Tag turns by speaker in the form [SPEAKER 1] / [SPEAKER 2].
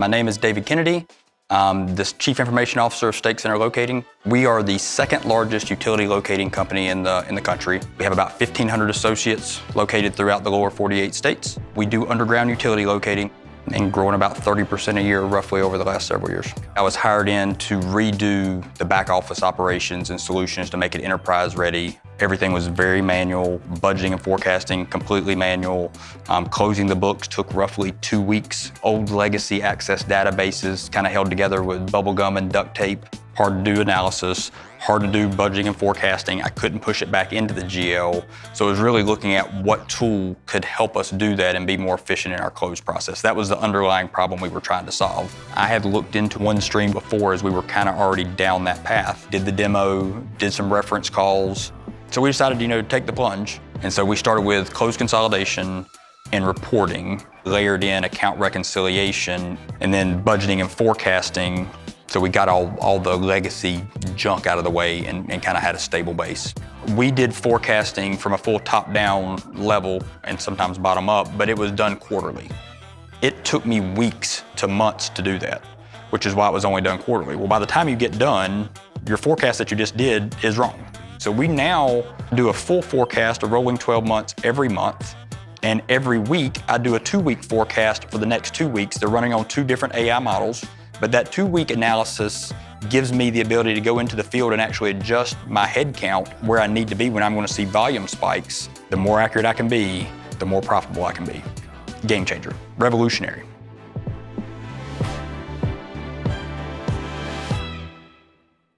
[SPEAKER 1] My name is David Kennedy. I'm the Chief Information Officer of Stake Center Locating. We are the second largest utility locating company in the country. We have about 1,500 associates located throughout the lower 48 states. We do underground utility locating and growing about 30% a year roughly over the last several years. I was hired in to redo the back office operations and solutions to make it enterprise ready. Everything was very manual, budgeting and forecasting completely manual. Closing the books took roughly 2 weeks. Old legacy Access databases kind of held together with bubble gum and duct tape. Hard to do analysis, hard to do budgeting and forecasting. I couldn't push it back into the GL. So it was really looking at what tool could help us do that and be more efficient in our close process. That was the underlying problem we were trying to solve. I had looked into OneStream before as we were kind of already down that path. Did the demo, did some reference calls. So we decided, to take the plunge. And so we started with close consolidation and reporting, layered in account reconciliation, and then budgeting and forecasting. So we got all the legacy junk out of the way and kind of had a stable base. We did forecasting from a full top-down level and sometimes bottom-up, but it was done quarterly. It took me weeks to months to do that, which is why it was only done quarterly. Well, by the time you get done, your forecast that you just did is wrong. So we now do a full forecast, a rolling 12 months every month, and every week I do a 2-week forecast for the next 2 weeks. They're running on 2 different AI models, but that 2-week analysis gives me the ability to go into the field and actually adjust my head count where I need to be when I'm going to see volume spikes. The more accurate I can be, the more profitable I can be. Game changer, revolutionary.